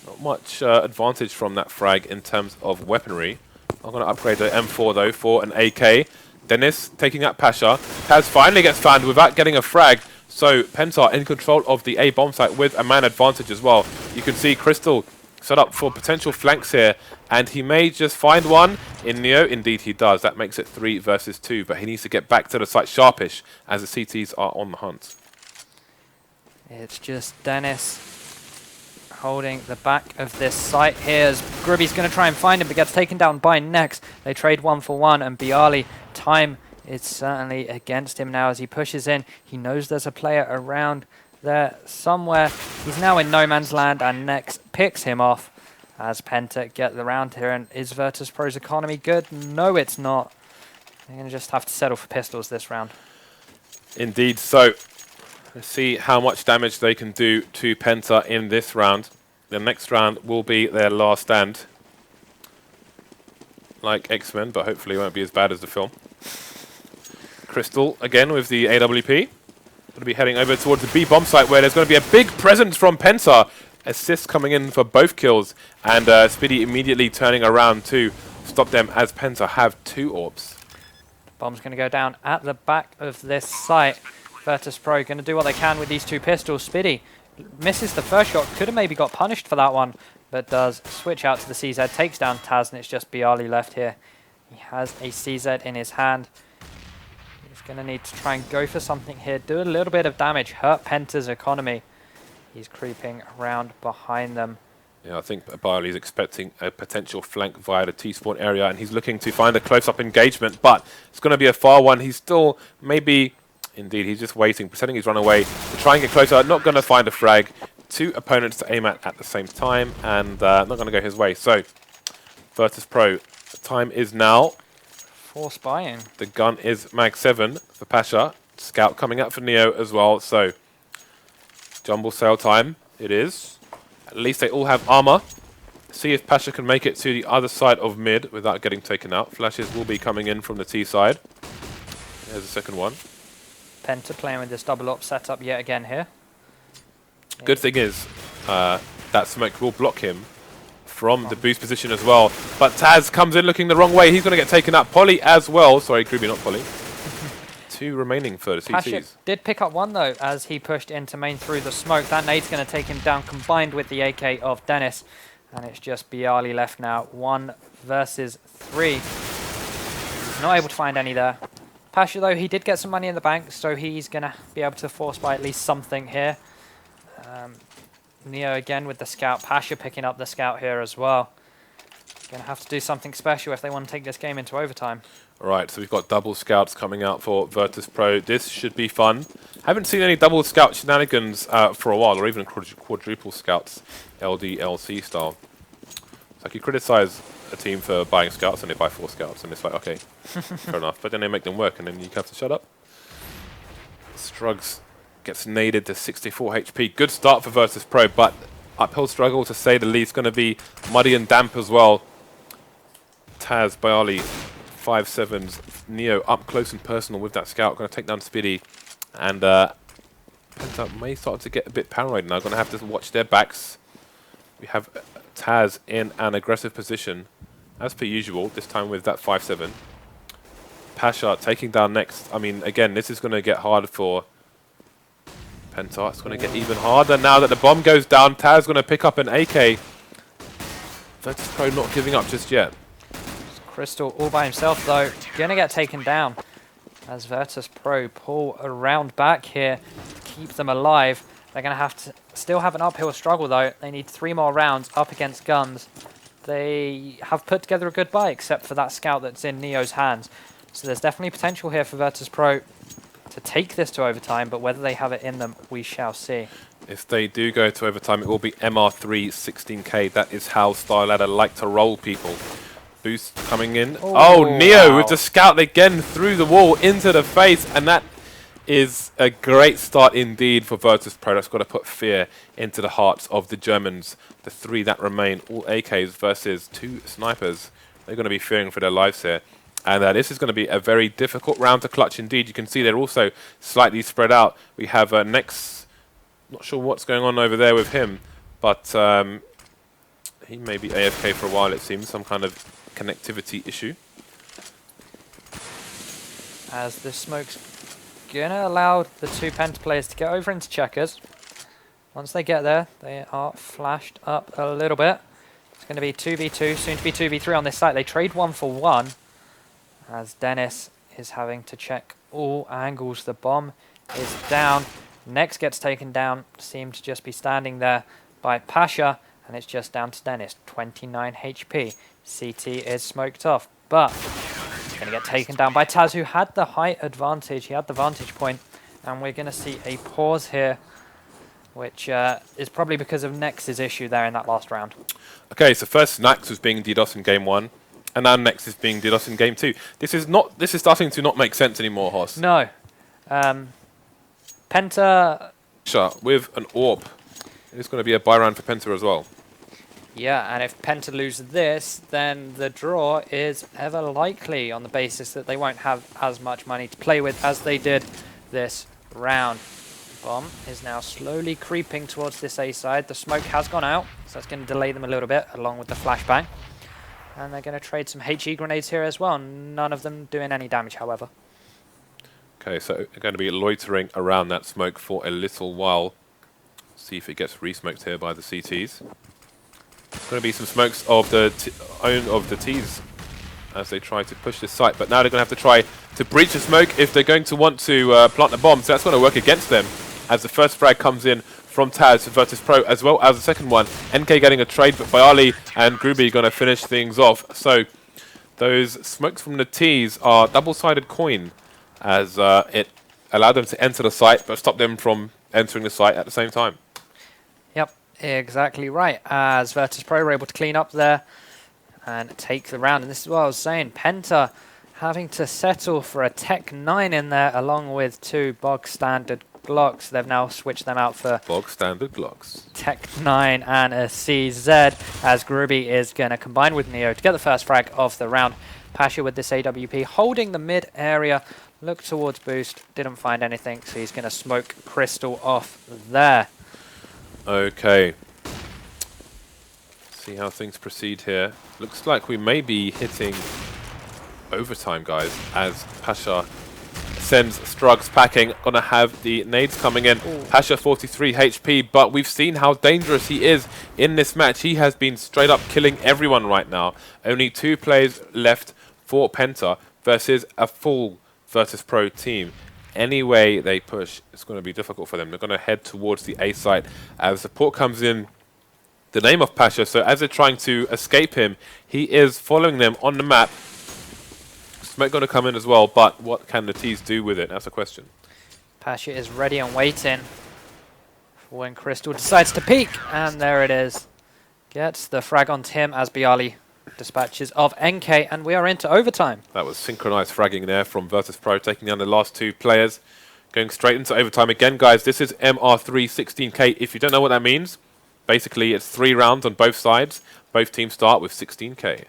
not much advantage from that frag in terms of weaponry. I'm going to upgrade the M4 though for an AK. Dennis taking out Pasha. Taz finally gets found without getting a frag. So Penta in control of the A bomb site with a man advantage as well. You can see Crystal set up for potential flanks here, and he may just find one in Neo. Indeed he does. That makes it 3 versus 2, but he needs to get back to the site sharpish as the CTs are on the hunt.
It's just Dennis holding the back of this site here as Grubby's going to try and find him, but gets taken down by Nex. They trade 1 for 1, and Bialy, time is certainly against him now as he pushes in. He knows there's a player around there somewhere. He's now in no man's land, and Nex picks him off as Penta get the round here. And is Virtus.Pro's economy good? No, it's not. They're going to just have to settle for pistols this round.
Indeed, so let's see how much damage they can do to Penta in this round. The next round will be their last stand. Like X-Men, but hopefully it won't be as bad as the film. Crystal, again with the AWP. Going to be heading over towards the B bomb site where there's going to be a big presence from Penta. Assists coming in for both kills. And Spiddy immediately turning around to stop them as Penta have 2 orbs.
Bomb's going to go down at the back of this site. Virtus.Pro going to do what they can with these 2 pistols. Spiddy misses the first shot. Could have maybe got punished for that one, but does switch out to the CZ. Takes down Taz, and it's just Bialy left here. He has a CZ in his hand. He's going to need to try and go for something here. Do a little bit of damage. Hurt Penta's economy. He's creeping around behind them.
Yeah, I think Bialy's expecting a potential flank via the T-spawn area, and he's looking to find a close-up engagement, but it's going to be a far one. He's still maybe... Indeed, he's just waiting, pretending he's run away to try and get closer. Not going to find a frag. 2 opponents to aim at the same time, and not going to go his way. So, Virtus.Pro, the time is now.
Force buying.
The gun is Mag 7 for Pasha. Scout coming up for Neo as well. So, jumble sale time it is. At least they all have armor. See if Pasha can make it to the other side of mid without getting taken out. Flashes will be coming in from the T side. There's the second one.
Penta playing with this double op setup yet again here.
Good thing is, that smoke will block him from the boost position as well. But Taz comes in looking the wrong way. He's going to get taken out. Polly as well. Sorry, Groovy, not Polly. 2 remaining for the CTs.
Pasha did pick up one though as he pushed into main through the smoke. That nade's going to take him down combined with the AK of Dennis. And it's just Bialy left now. 1 versus 3. He's not able to find any there. Pasha though, he did get some money in the bank, so he's going to be able to force buy at least something here. Neo again with the scout. Pasha picking up the scout here as well. Going to have to do something special if they want to take this game into overtime.
Right, so we've got double scouts coming out for Virtus.Pro. This should be fun. Haven't seen any double scout shenanigans for a while, or even quadruple scouts, LDLC style. It's like you criticize a team for buying scouts and they buy 4 scouts, and it's like, okay, fair enough. But then they make them work, and then you have to shut up. Strugs gets naded to 64 HP. Good start for Virtus.Pro, but uphill struggle to say the least. Going to be muddy and damp as well. Taz, Bialy, 5-7s. Neo up close and personal with that scout. Going to take down Speedy. And PENTA may start to get a bit paranoid now. Going to have to watch their backs. We have Taz in an aggressive position, as per usual, this time with that 5-7. Pasha taking down next. I mean, again, this is going to get hard for PENTA. It's going to get even harder now that the bomb goes down. Taz going to pick up an AK. Virtus.Pro not giving up just yet.
Crystal all by himself though, going to get taken down as Virtus.Pro pull around back here to keep them alive. They're going to have to still have an uphill struggle though. They need 3 more rounds up against guns. They have put together a good buy except for that scout that's in Neo's hands. So there's definitely potential here for Virtus.Pro to take this to overtime, but whether they have it in them, we shall see.
If they do go to overtime, it will be MR3 16K. That is how StarLadder like to roll people. Boost coming in. Oh, Neo
wow.
with the scout again through the wall into the face, and that is a great start indeed for Virtus.Pro. That's got to put fear into the hearts of the Germans. The 3 that remain, all AKs versus 2 snipers. They're going to be fearing for their lives here. And this is going to be a very difficult round to clutch indeed. You can see they're also slightly spread out. We have Nex, not sure what's going on over there with him, but he may be AFK for a while, it seems, some kind of connectivity issue.
As the smoke's going to allow the 2 PENTA players to get over into checkers. Once they get there, they are flashed up a little bit. It's going to be 2v2, soon to be 2v3 on this site. They trade 1 for 1. As Dennis is having to check all angles. The bomb is down. Next gets taken down. Seemed to just be standing there by Pasha. And it's just down to Dennis. 29 HP. CT is smoked off. But going to get taken down by Taz, who had the height advantage. He had the vantage point. And we're going to see a pause here, which is probably because of Nex's issue there in that last round.
Okay, so first Nax was being DDoS in game 1. And now Nex is being DDoS in game 2. This is starting to not make sense anymore, Hoss.
No. PENTA...
with an AWP. It's going to be a buy round for PENTA as well.
Yeah, and if PENTA lose this, then the draw is ever likely on the basis that they won't have as much money to play with as they did this round. Bomb is now slowly creeping towards this A side. The smoke has gone out, so that's going to delay them a little bit, along with the flashbang. And they're going to trade some HE grenades here as well. None of them doing any damage, however.
Okay, so they're going to be loitering around that smoke for a little while. See if it gets re-smoked here by the CTs. Going to be some smokes of the own of the Ts as they try to push this site. But now they're going to have to try to breach the smoke if they're going to want to plant the bomb. So that's going to work against them as the first frag comes in from Taz to Virtus.Pro, as well as the second one. NK getting a trade, but Bialy and Groovy going to finish things off. So those smokes from the Ts are double-sided coin, as it allowed them to enter the site, but stopped them from entering the site at the same time.
Yep, exactly right. As Virtus.Pro were able to clean up there and take the round. And this is what I was saying. PENTA having to settle for a Tech 9 in there along with 2 bog standard Glocks. They've now switched them out for
bog standard Glocks.
Tech 9 and a CZ, as Gruby is going to combine with Neo to get the first frag of the round. Pasha with this AWP holding the mid area. Look towards boost, didn't find anything, so he's going to smoke Crystal off there.
Okay. See how things proceed here. Looks like we may be hitting overtime, guys, as Pasha sends Strugs packing. Gonna have the nades coming in. Ooh. Pasha 43 HP, but we've seen how dangerous he is in this match. He has been straight up killing everyone right now. Only 2 players left for Penta versus a full Virtus.Pro team. Any way they push, it's going to be difficult for them. They're going to head towards the A site as support comes in the name of Pasha. So as they're trying to escape him, he is following them on the map. Smoke going to come in as well, but what can the T's do with it? That's the question.
Pasha is ready and waiting for when Crystal decides to peek, and there it is. Gets the frag onto him as Bialy dispatches of NK, and we are into overtime. That
was synchronized fragging there from Virtus.Pro, taking down the last 2 players. Going straight into overtime again, guys. This is MR3 16K. If you don't know what that means, basically it's 3 rounds on both sides. Both teams start with 16K.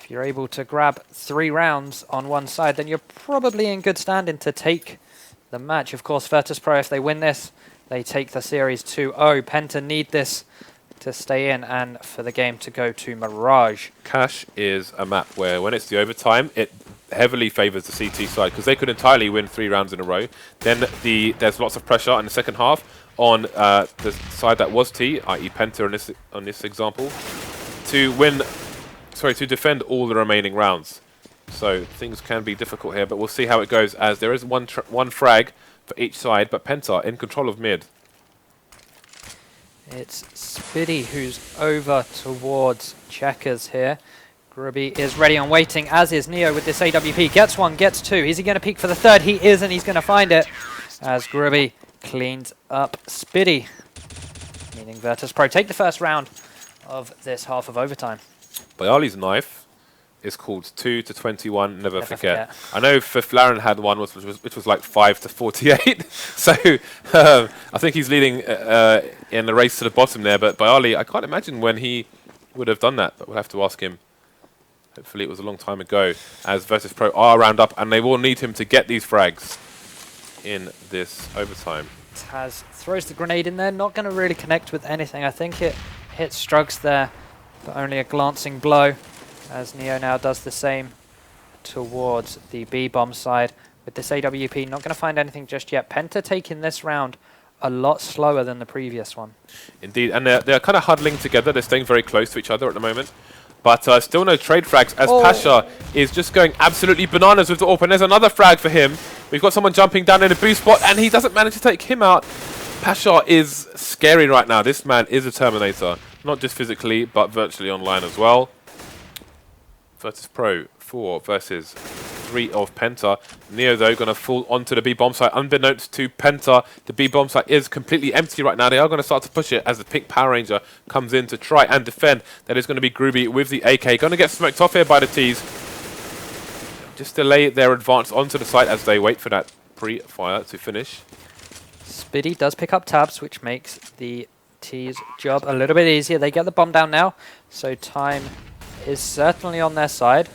If you're able to grab 3 rounds on one side, then you're probably in good standing to take the match. Of course, Virtus.Pro, if they win this, they take the series 2-0. Penta need this to stay in and for the game to go to Mirage.
Cash is a map where when it's the overtime, it heavily favors the CT side because they could entirely win 3 rounds in a row. Then there's lots of pressure in the second half on the side that was T, i.e. Penta on this example, to defend all the remaining rounds. So things can be difficult here, but we'll see how it goes as there is one frag for each side, but Penta in control of mid.
It's Spiddy who's over towards Checkers here. Gruby is ready and waiting, as is Neo with this AWP. Gets 1, gets 2. Is he going to peek for the 3rd? He is, and he's going to find it as Gruby cleans up Spiddy. Meaning Virtus.Pro take the first round of this half of overtime.
Bialy's knife is called 2 to 21, never forget. I know Fiflaren had one which was like 5 to 48. So I think he's leading in the race to the bottom there. But Bialy, I can't imagine when he would have done that. But we'll have to ask him. Hopefully it was a long time ago, as Virtus.Pro are round up, and they will need him to get these frags in this overtime.
Taz throws the grenade in there, not going to really connect with anything. I think it hits Strugs there, but only a glancing blow, as Neo now does the same towards the B-bomb side. With this AWP, not going to find anything just yet. Penta taking this round a lot slower than the previous one. Indeed,
and they're kind of huddling together. They're staying very close to each other at the moment. But still no trade frags, as Pasha is just going absolutely bananas with the AWP. And there's another frag for him. We've got someone jumping down in a boost spot, and he doesn't manage to take him out. Pasha is scary right now. This man is a Terminator. Not just physically, but virtually online as well. Virtus.Pro 4 versus 3 of Penta. Neo, though, going to fall onto the B-bomb site. Unbeknownst to Penta, the B-bomb site is completely empty right now. They are going to start to push it as the pink Power Ranger comes in to try and defend. That is going to be Gruby with the AK. Going to get smoked off here by the T's. Just delay their advance onto the site as they wait for that pre-fire to finish.
Spiddy does pick up tabs, which makes the T's job a little bit easier. They get the bomb down now, so time is certainly on their side.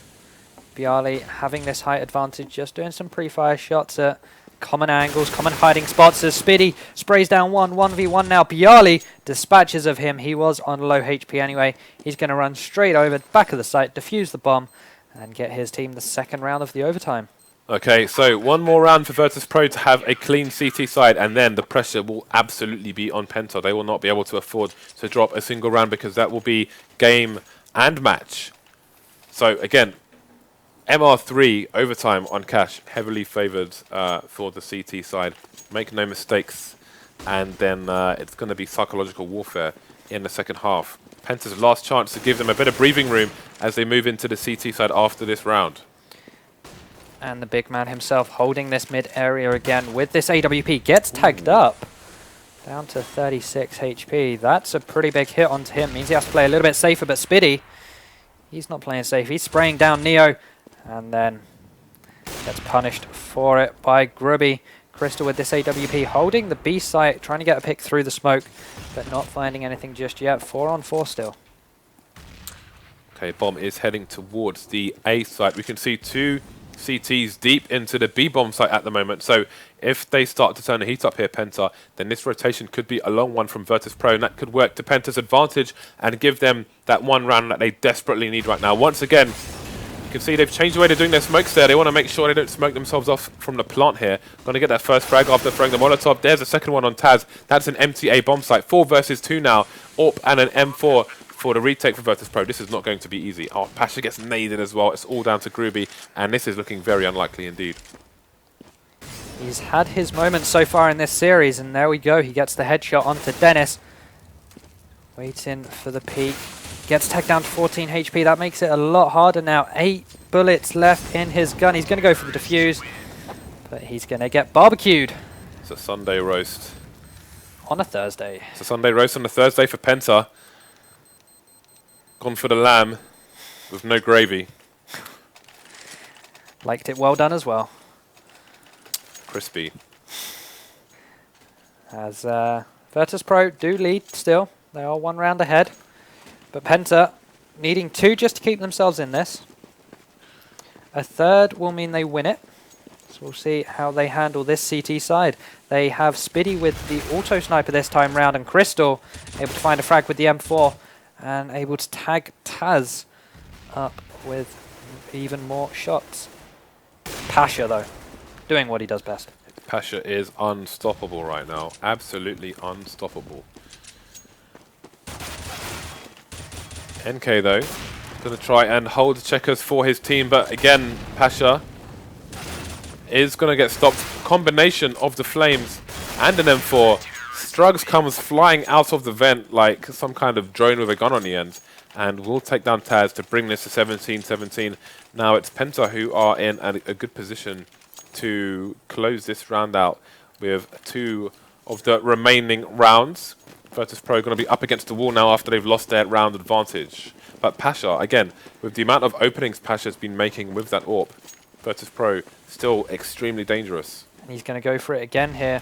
Bialy having this height advantage, just doing some pre-fire shots at common angles, common hiding spots as Spiddy sprays down 1v1 now. Bialy dispatches of him. He was on low HP anyway. He's going to run straight over, back of the site, defuse the bomb, and get his team the second round of the overtime.
Okay, so one more round for Virtus.Pro to have a clean CT side, and then the pressure will absolutely be on Penta. They will not be able to afford to drop a single round because that will be game and match. So again, MR3 overtime on Cash, heavily favoured for the CT side. Make no mistakes, and then it's going to be psychological warfare in the second half. Penta's last chance to give them a bit of breathing room as they move into the CT side after this round.
And the big man himself holding this mid area again with this AWP. Gets tagged up. Down to 36 HP. That's a pretty big hit onto him. Means he has to play a little bit safer, but Spiddy He's not playing safe. He's spraying down Neo and then gets punished for it by Grubby. Crystal with this AWP holding the B site, trying to get a pick through the smoke, but not finding anything just yet. 4 on 4 still.
Okay, bomb is heading towards the A site. We can see 2 CTs deep into the B bomb site at the moment. So if they start to turn the heat up here, Penta, then this rotation could be a long one from Virtus.Pro, and that could work to Penta's advantage and give them that one round that they desperately need right now. Once again, you can see they've changed the way they're doing their smokes there. They want to make sure they don't smoke themselves off from the plant here. Going to get that first frag after throwing the Molotov. There's a second one on Taz. That's an empty A bomb site. 4 versus 2 now. AWP and an M4 for the retake for Virtus.Pro. This is not going to be easy. Oh, Pasha gets naded as well. It's all down to Gruby, and this is looking very unlikely indeed.
He's had his moments so far in this series, and there we go. He gets the headshot onto Dennis. Waiting for the peak. Gets tagged down to 14 HP. That makes it a lot harder now. 8 bullets left in his gun. He's going to go for the defuse, but he's going to get barbecued.
It's a Sunday roast.
On a Thursday.
It's a Sunday roast on a Thursday for Penta. Gone for the lamb with no gravy.
Liked it well done as well.
Crispy.
As Virtus.Pro do lead still. They are 1 round ahead. But Penta needing 2 just to keep themselves in this. A third will mean they win it. So we'll see how they handle this CT side. They have Spiddy with the auto sniper this time round, and Crystal able to find a frag with the M4 and able to tag Taz up with even more shots. Pasha though, doing what he does best.
Pasha is unstoppable right now. Absolutely unstoppable. NK though, going to try and hold checkers for his team, but again, Pasha is going to get stopped. Combination of the flames and an M4. Strugs comes flying out of the vent like some kind of drone with a gun on the end, and will take down Taz to bring this to 17-17. Now it's Penta who are in a good position to close this round out with 2 of the remaining rounds. Virtus.Pro going to be up against the wall now after they've lost their round advantage. But Pasha, again, with the amount of openings Pasha's been making with that AWP, Virtus.Pro still extremely dangerous.
And he's going to go for it again here.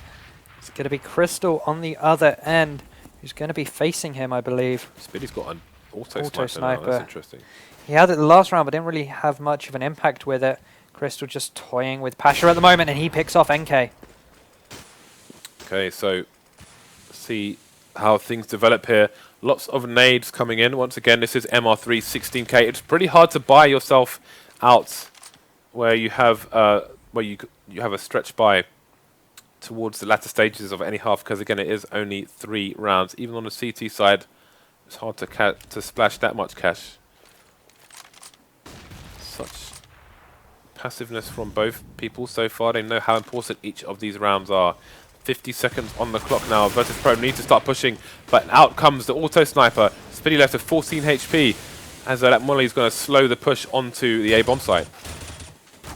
It's going to be Crystal on the other end, who's going to be facing him, I believe.
Spiddy's got an auto sniper now. That's interesting.
He had it the last round, but didn't really have much of an impact with it. Crystal just toying with Pasha at the moment, and he picks off NK.
Okay, so see how things develop here. Lots of nades coming in. Once again, this is MR3 16K. It's pretty hard to buy yourself out where you have you have a stretch buy towards the latter stages of any half, because again, it is only 3 rounds. Even on the CT side, it's hard to splash that much cash. Such passiveness from both people so far. They know how important each of these rounds are. 50 seconds on the clock now. Virtus.Pro need to start pushing, but out comes the auto sniper. Spiddy left with 14 HP, as that Molly is going to slow the push onto the A bomb site.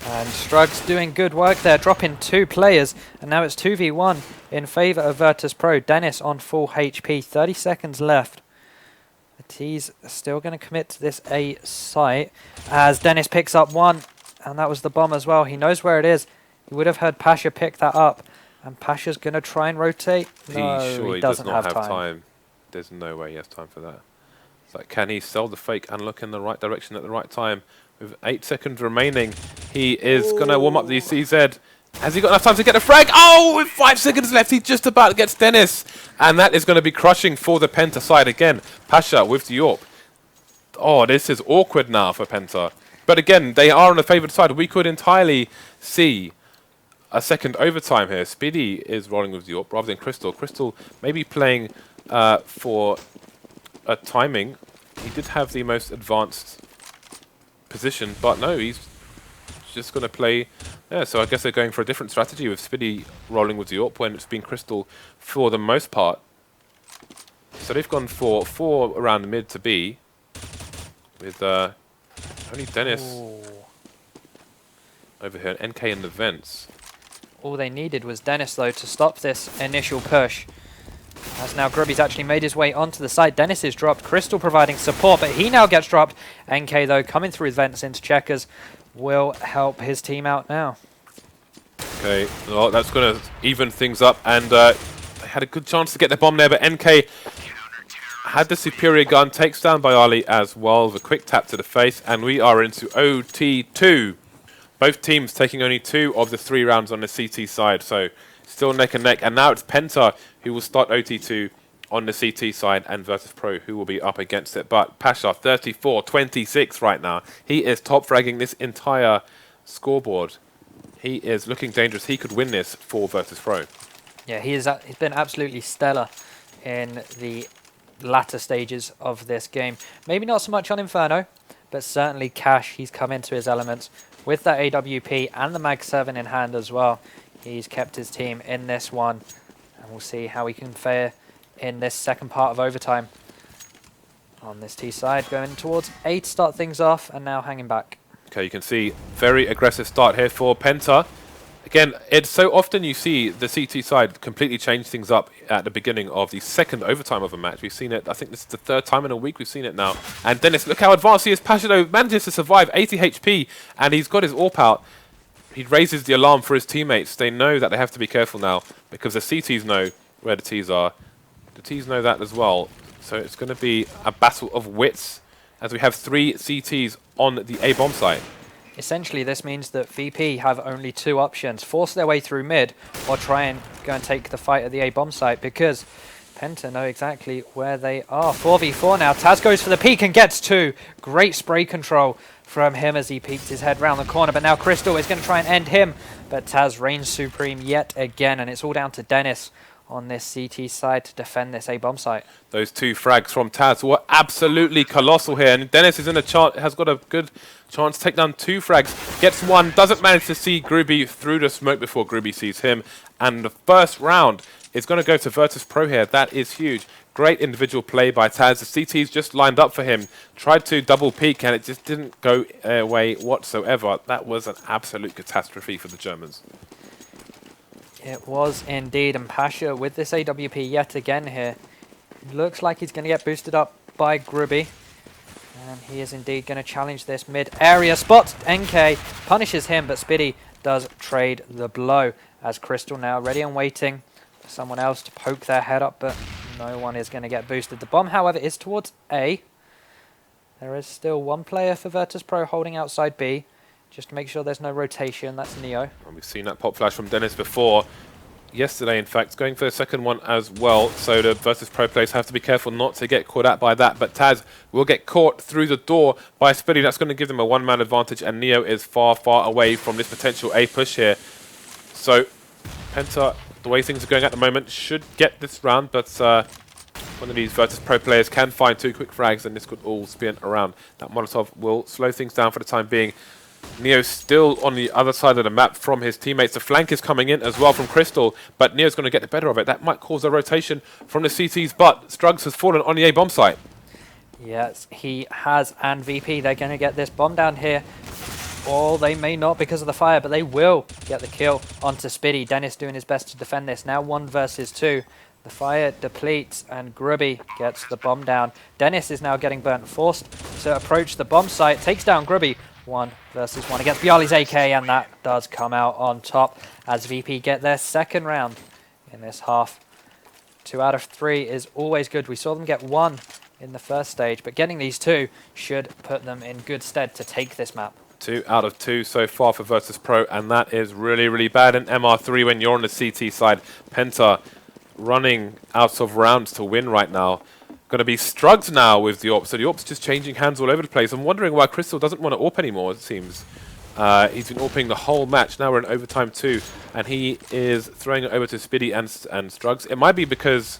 And Strugs doing good work there, dropping 2 players, and now it's 2v1 in favour of Virtus.Pro. Dennis on full HP, 30 seconds left. But he's still going to commit to this A site, as Dennis picks up 1, and that was the bomb as well. He knows where it is. He would have heard Pasha pick that up, and Pasha's going to try and rotate. No,
he doesn't have time. There's no way he has time for that. It's like, can he sell the fake and look in the right direction at the right time? With 8 seconds remaining, he is going to warm up the CZ. Has he got enough time to get a frag? Oh, with 5 seconds left, he just about gets Dennis. And that is going to be crushing for the Penta side again. Pasha with the AWP. Oh, this is awkward now for Penta. But again, they are on the favoured side. We could entirely see a second overtime here. Spiddy is rolling with the AWP rather than Crystal. Crystal maybe playing for a timing. He did have the most advanced position, but no, he's just going to play. Yeah, so I guess they're going for a different strategy with Spiddy rolling with the AWP when it's been Crystal for the most part. So they've gone for 4 around mid to B with only Dennis over here, and NK in the vents.
All they needed was Dennis, though, to stop this initial push. As now Grubby's actually made his way onto the site. Dennis is dropped. Crystal providing support, but he now gets dropped. NK, though, coming through his vents into checkers, will help his team out now.
Okay, well, that's going to even things up, and they had a good chance to get the bomb there, but NK had the superior gun, takes down by Ali as well, the quick tap to the face, and we are into OT2. Both teams taking only 2 of the 3 rounds on the CT side, so still neck and neck. And now it's Penta who will start OT2 on the CT side, and Virtus.Pro who will be up against it. But Pasha, 34-26 right now. He is top fragging this entire scoreboard. He is looking dangerous. He could win this for Virtus.Pro.
Yeah, he's been absolutely stellar in the latter stages of this game. Maybe not so much on Inferno, but certainly Cash, he's come into his elements with that AWP and the Mag 7 in hand as well. He's kept his team in this one, and we'll see how he can fare in this second part of overtime. On this T side, going towards A to start things off, and now hanging back.
Okay, you can see very aggressive start here for Penta. Again, it's so often you see the CT side completely change things up at the beginning of the second overtime of a match. We've seen it, I think this is the 3rd time in a week we've seen it now. And Dennis, look how advanced he is. Pasha manages to survive 80 HP, and he's got his AWP out. He raises the alarm for his teammates. They know that they have to be careful now, because the CTs know where the Ts are. The Ts know that as well. So it's going to be a battle of wits, as we have 3 CTs on the A bomb site.
Essentially, this means that VP have only 2 options: force their way through mid, or try and go and take the fight at the A bomb site, because Penta know exactly where they are. 4v4 now. Taz goes for the peek and gets 2. Great spray control from him as he peeks his head round the corner, but now Crystal is going to try and end him, but Taz reigns supreme yet again, and it's all down to Dennis on this CT side to defend this A bomb site.
Those 2 frags from Taz were absolutely colossal here, and Dennis is in a has got a good chance to take down 2 frags. Gets 1, doesn't manage to see Gruby through the smoke before Gruby sees him, and the first round is going to go to Virtus.Pro here. That is huge. Great individual play by Taz. The CT's just lined up for him, tried to double peek, and it just didn't go away whatsoever. That was an absolute catastrophe for the Germans.
It was indeed, and Pasha with this AWP yet again here. Looks like he's going to get boosted up by Gruby. And he is indeed going to challenge this mid-area spot. NK punishes him, but Spiddy does trade the blow, as Crystal now ready and waiting for someone else to poke their head up, but no one is going to get boosted. The bomb, however, is towards A. There is still 1 player for Virtus.Pro holding outside B, just to make sure there's no rotation. That's Neo.
And we've seen that pop flash from Dennis before. Yesterday, in fact, going for the second one as well. So the Virtus.Pro players have to be careful not to get caught out by that. But Taz will get caught through the door by Spiddy. That's going to give them a 1-man advantage. And Neo is far, far away from this potential A push here. So Penta, the way things are going at the moment, should get this round. But one of these Virtus.Pro players can find 2 quick frags, and this could all spin around. That Molotov will slow things down for the time being. Neo's still on the other side of the map from his teammates. The flank is coming in as well from Crystal, but Neo's going to get the better of it. That might cause a rotation from the CTs, but Struggs has fallen on the A bomb site.
Yes, he has, and VP, they're going to get this bomb down here. Or they may not because of the fire, but they will get the kill onto Spiddy. Dennis doing his best to defend this. Now 1 versus 2. The fire depletes, and Grubby gets the bomb down. Dennis is now getting burnt, forced to approach the bomb site. Takes down Grubby. 1 versus 1 against Bialy's AK, and that does come out on top as VP get their second round in this half. 2 out of 3 is always good. We saw them get 1 in the first stage, but getting these 2 should put them in good stead to take this map.
2 out of 2 so far for Virtus.Pro, and that is really, really bad in MR3 when you're on the CT side. Penta running out of rounds to win right now. Going to be Struggs now with the AWP. So the AWP's just changing hands all over the place. I'm wondering why Crystal doesn't want to AWP anymore, it seems. He's been AWPing the whole match. Now we're in overtime 2, and he is throwing it over to Spiddy and Struggs. It might be because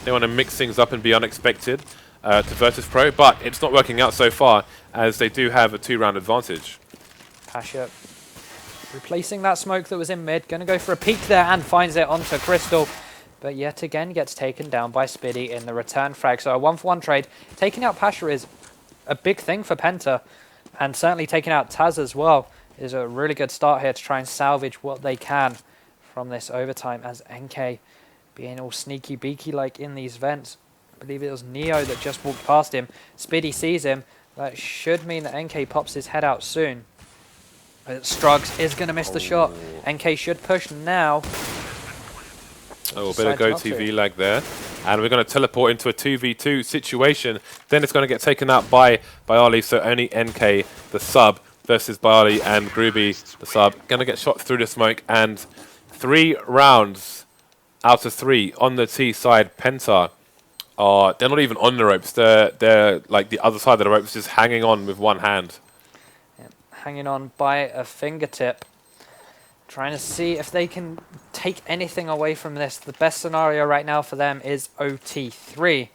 they want to mix things up and be unexpected to Virtus.Pro, but it's not working out so far, as they do have a 2-round advantage.
Pasha replacing that smoke that was in mid. Going to go for a peek there and finds it onto Crystal. But yet again gets taken down by Spiddy in the return frag. So a 1-for-1 trade. Taking out Pasha is a big thing for Penta. And certainly taking out Taz as well is a really good start here to try and salvage what they can from this overtime, as NK being all sneaky beaky like in these vents. I believe it was Neo that just walked past him. Spiddy sees him. That should mean that NK pops his head out soon. But Struggs is going to miss the shot. NK should push now.
Oh, a bit of go-to lag there. And we're going to teleport into a 2v2 situation. Then it's going to get taken out by Ali, so only NK, the sub, versus Bali and Groovy, the sub. Going to get shot through the smoke. And 3 rounds out of 3 on the T side. Penta they're not even on the ropes. They're like the other side of the ropes, just hanging on with one hand.
Yeah, hanging on by a fingertip. Trying to see if they can take anything away from this. The best scenario right now for them is OT3.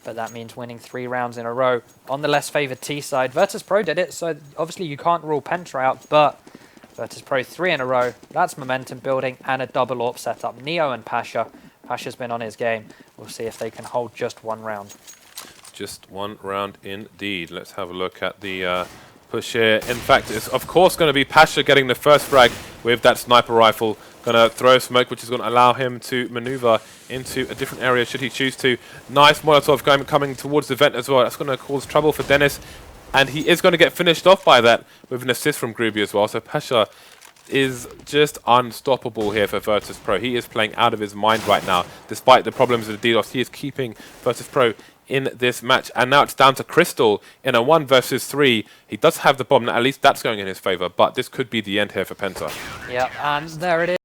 But that means winning 3 rounds in a row. On the less favoured T side, Virtus.Pro did it, so obviously you can't rule Penta out, but Virtus.Pro 3 in a row. That's momentum building and a double AWP setup. Neo and Pasha. Pasha's been on his game. We'll see if they can hold just 1 round.
Just 1 round indeed. Let's have a look at the push here. In fact, it's of course going to be Pasha getting the first frag with that sniper rifle. Going to throw smoke, which is going to allow him to maneuver into a different area should he choose to. Nice Molotov coming towards the vent as well. That's going to cause trouble for Dennis. And he is going to get finished off by that with an assist from Groovy as well. So Pasha is just unstoppable here for Virtus.Pro. He is playing out of his mind right now. Despite the problems with the DDoS, he is keeping Virtus.Pro in this match. And now it's down to Crystal in a 1 versus 3. He does have the bomb. At least that's going in his favor. But this could be the end here for Penta.
Yeah, and there it is.